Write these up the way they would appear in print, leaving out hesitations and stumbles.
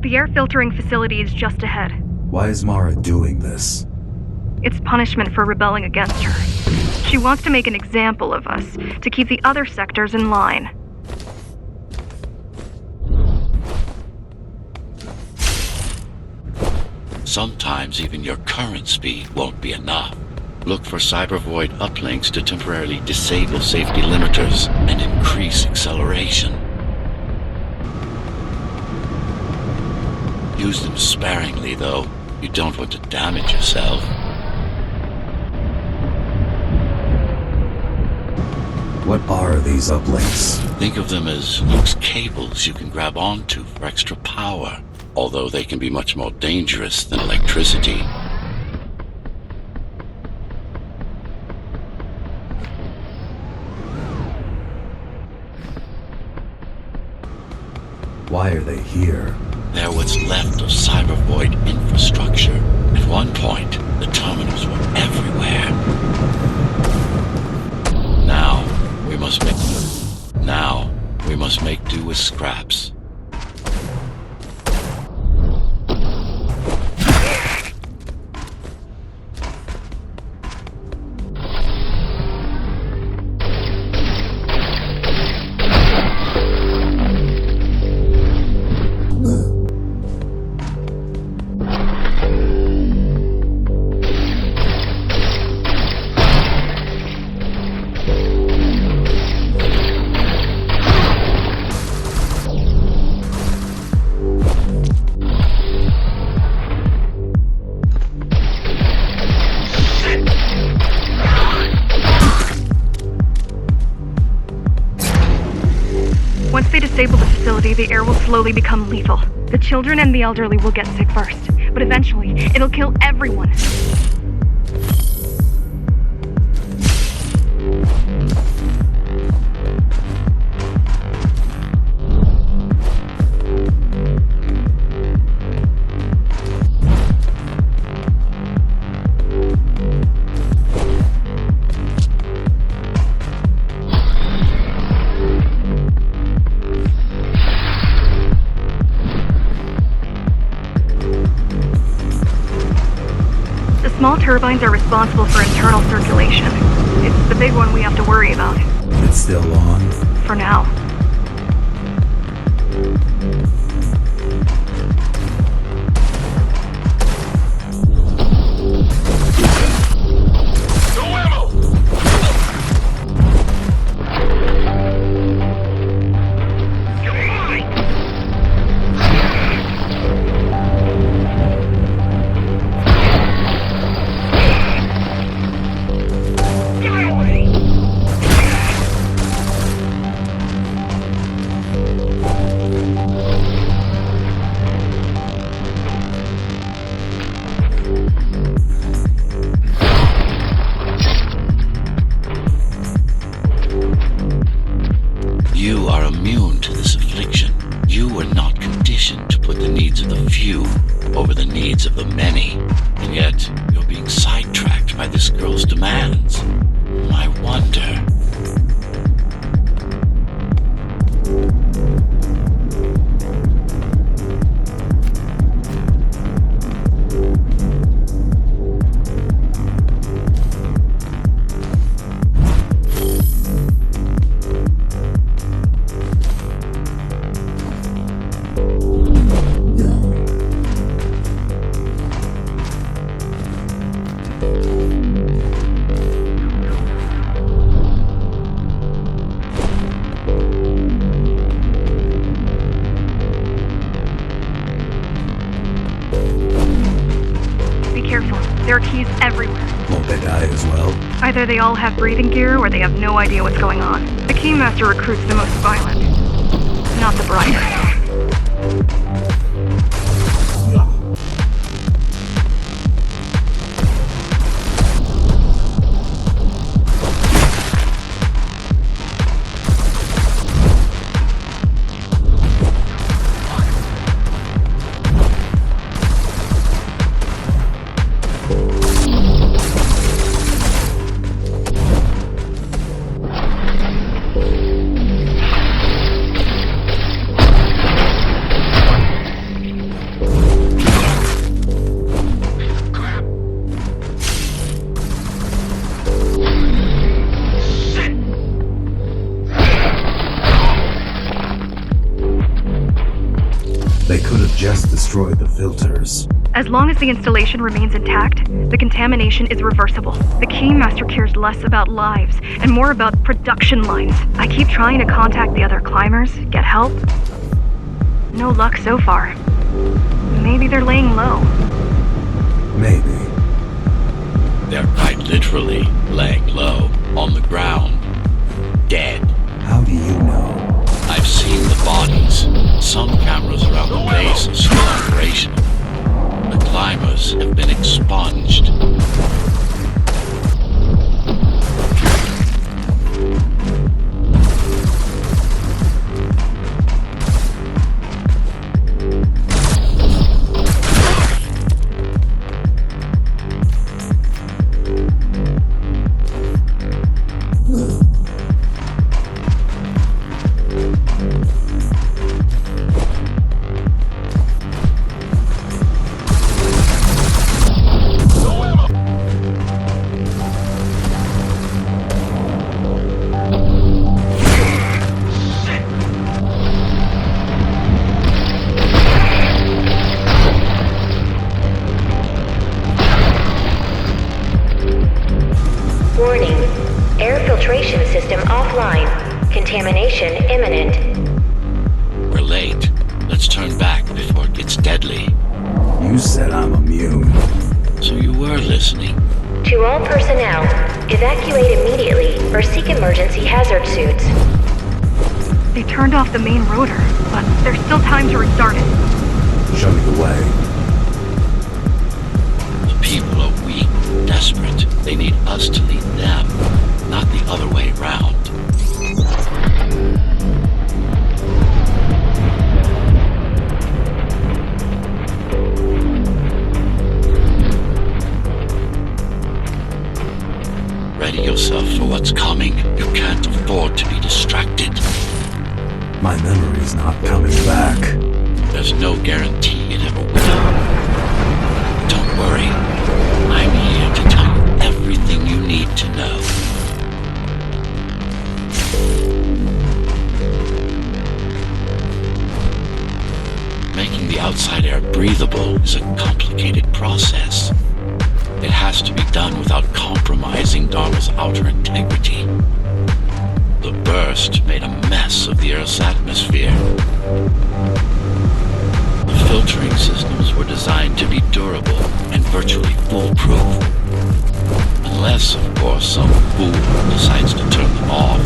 The air filtering facility is just ahead. Why is Mara doing this? It's punishment for rebelling against her. She wants to make an example of us, to keep the other sectors in line. Sometimes even your current speed won't be enough. Look for cybervoid uplinks to temporarily disable safety limiters and increase acceleration. Use them sparingly, though. You don't want to damage yourself. What are these uplinks? Think of them as loose cables you can grab onto for extra power, although they can be much more dangerous than electricity. Why are they here? They're what's left of cybervoid infrastructure. At one point, the terminals were everywhere. Now, we must make do with scraps. Once they disable the facility, the air will slowly become lethal. The children and the elderly will get sick first, but eventually, it'll kill everyone. Small turbines are responsible for internal circulation. It's the big one we have to worry about. It's still on? For now. You are immune to this affliction. You were not conditioned to put the needs of the few over the needs of the many. And yet, you're being sidetracked by this girl's demands. I wonder... Be careful. There are keys everywhere. Won't they die as well? Either they all have breathing gear or they have no idea what's going on. The Keymaster recruits the most violent, not the brightest. They could have just destroyed the filters. As long as the installation remains intact, the contamination is reversible. The Keymaster cares less about lives and more about production lines. I keep trying to contact the other climbers, get help. No luck so far. Maybe they're laying low. Maybe. They're quite literally laying low on the ground. Dead. How do you know? I've seen the bodies. Some cameras around the base are still operational. The climbers have been expunged. Warning. Air filtration system offline. Contamination imminent. We're late. Let's turn back before it gets deadly. You said I'm immune. So you were listening. To all personnel, evacuate immediately or seek emergency hazard suits. They turned off the main rotor, but there's still time to restart it. Show me the way. The people are weak, desperate. They need us to lead them, not the other way round. Ready yourself for what's coming. You can't afford to be distracted. My memory's not coming back. There's no guarantee it ever will. Don't worry. I'm here to tell you everything you need to know. Making the outside air breathable is a complicated process. It has to be done without compromising Dharma's outer integrity. The burst made a mess of the Earth's atmosphere. The filtering systems were designed to be durable and virtually foolproof. Unless, of course, some fool decides to turn them off.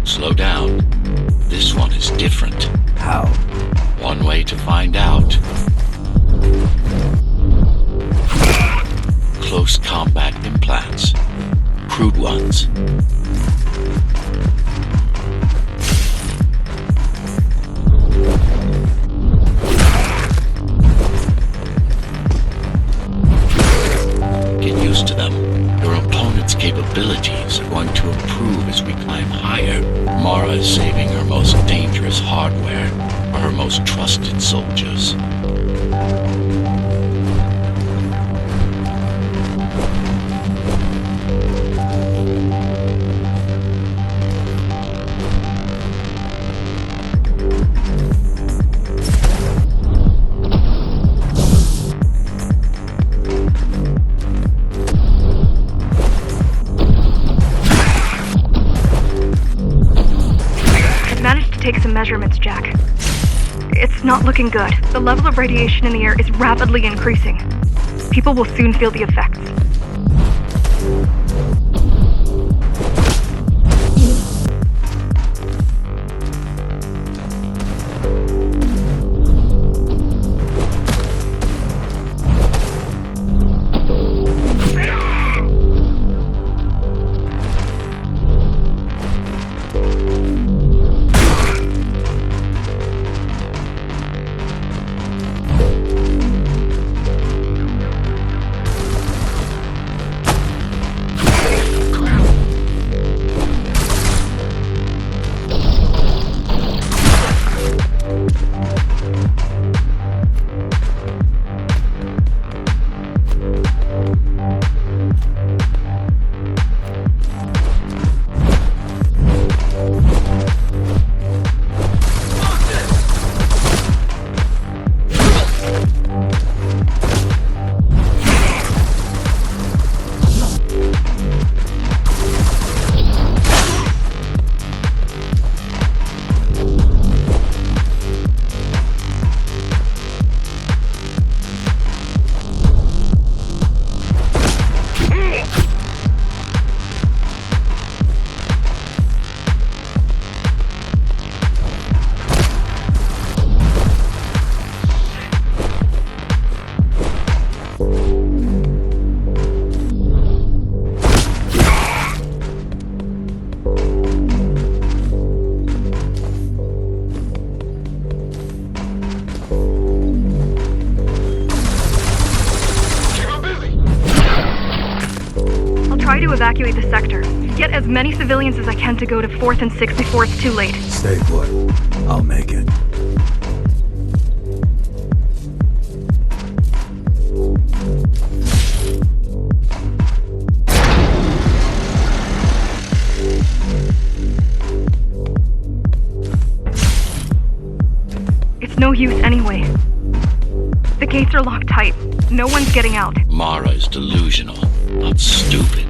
Slow down. This one is different. How? One way to find out. Close combat implants. Crude ones. Mara is saving her most dangerous hardware for her most trusted soldiers. I've managed to take some measurements, Jack. It's not looking good. The level of radiation in the air is rapidly increasing. People will soon feel the effects. Try to evacuate the sector. Get as many civilians as I can to go to 4th and 6th before it's too late. Stay put. I'll make it. It's no use anyway. The gates are locked tight. No one's getting out. Mara is delusional, not stupid.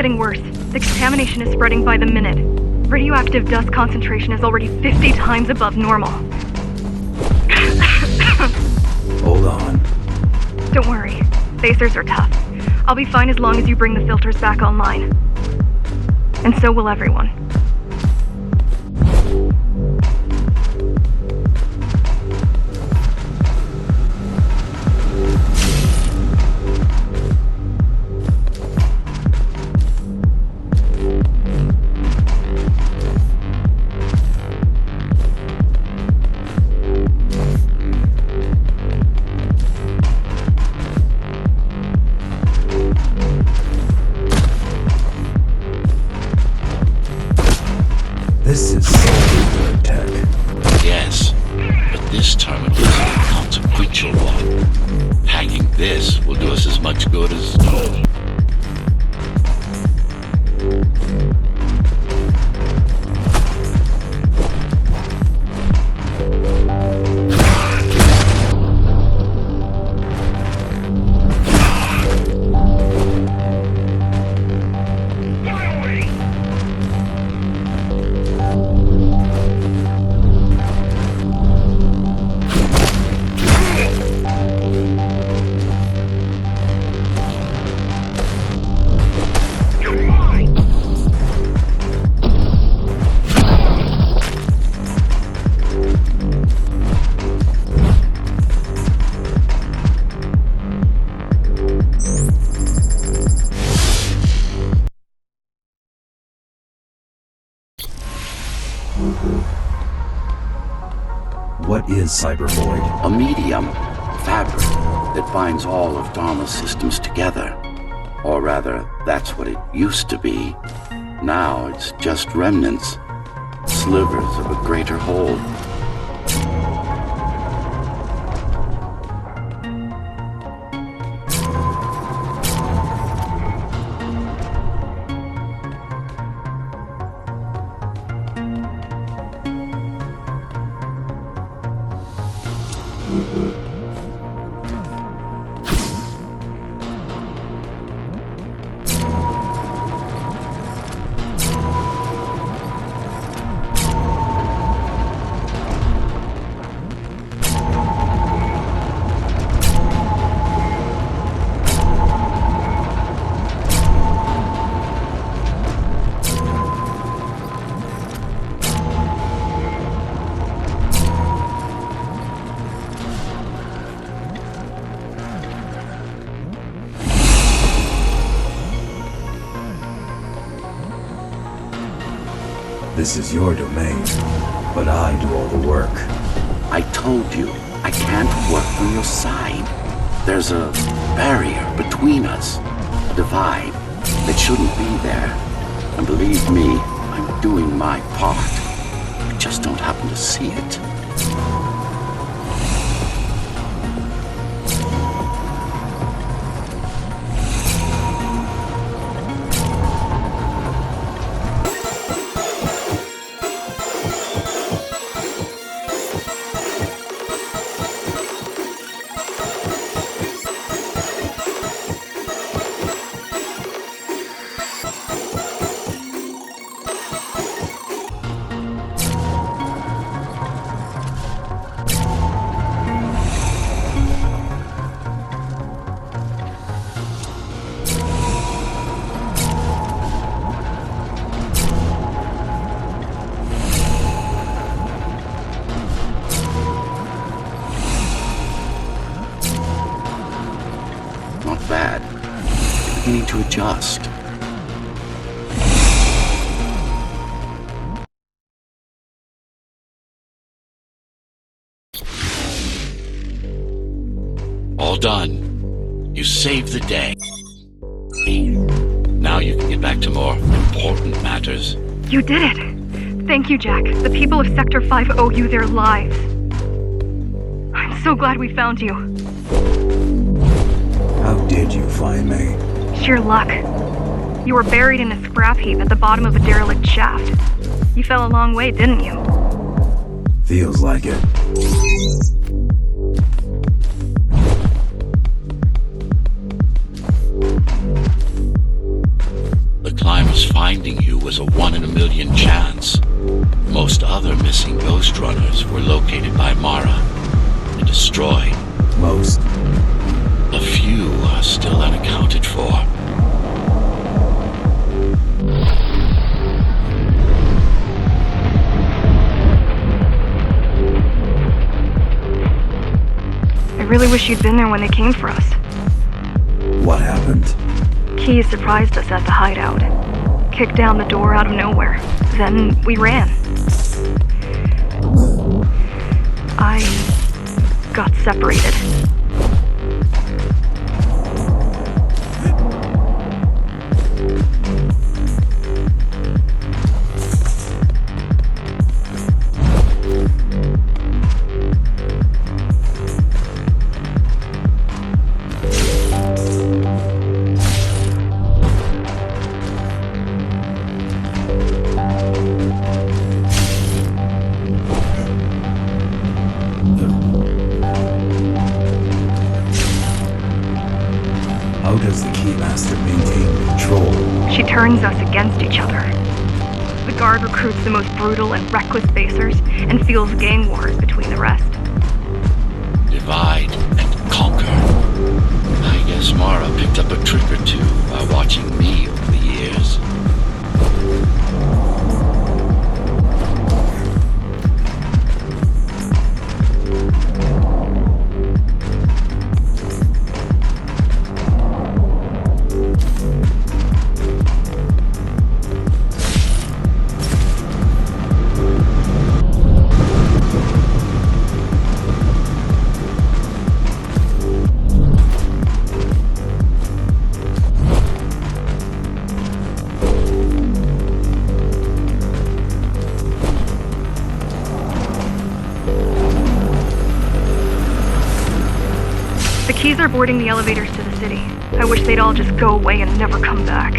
getting worse. The contamination is spreading by the minute. Radioactive dust concentration is already 50 times above normal. Hold on. Don't worry. Phasers are tough. I'll be fine as long as you bring the filters back online. And so will everyone. This is so good tech. Yes, but this terminal is a consequential one. Hacking this will do us as much good as... What is Cybervoid? A medium, fabric, that binds all of Dharma's systems together. Or rather, that's what it used to be. Now it's just remnants, slivers of a greater whole. This is your domain, but I do all the work. I told you, I can't work from your side. There's a barrier between us, a divide that shouldn't be there. And believe me, I'm doing my part. I just don't happen to see it. Not bad. You're beginning to adjust. All done. You saved the day. Now you can get back to more important matters. You did it! Thank you, Jack. The people of Sector 5 owe you their lives. I'm so glad we found you. How did you find me? Sheer luck. You were buried in a scrap heap at the bottom of a derelict shaft. You fell a long way, didn't you? Feels like it. The Keymaster's finding you was a 1 in a million chance. Most other missing Ghostrunners were located by Mara and destroyed. Most? A few are still unaccounted for. I really wish you'd been there when they came for us. What happened? Key surprised us at the hideout. Kicked down the door out of nowhere. Then we ran. I got separated. How does the Keymaster maintain control? She turns us against each other. The guard recruits the most brutal and reckless basers and fuels gang wars between the rest. Divide and conquer. I guess Mara picked up a trick or two by watching me over the years. The Keys are boarding the elevators to the city. I wish they'd all just go away and never come back.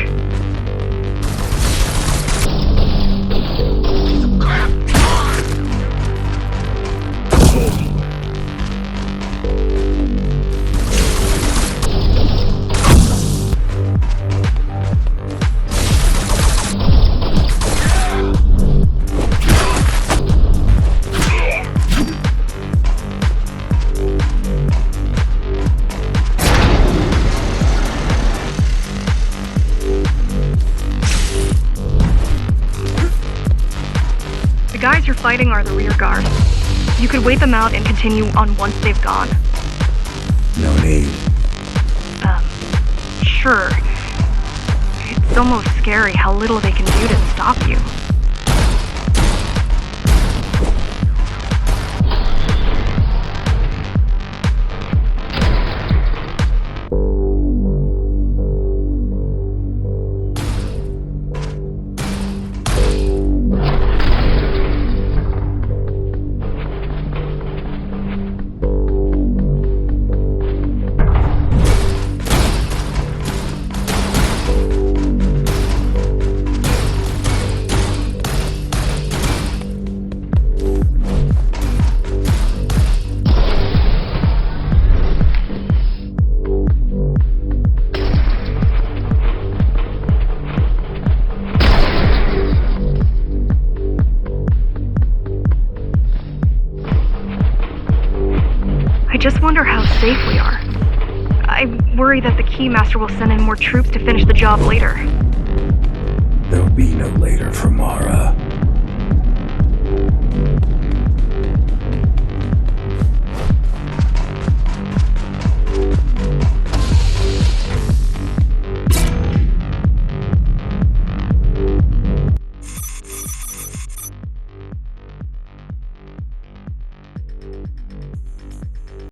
The guys you're fighting are the rear guard. You could wait them out and continue on once they've gone. No need. Sure. It's almost scary how little they can do to stop you. I just wonder how safe we are. I worry that the Keymaster will send in more troops to finish the job later. There'll be no later for Mara.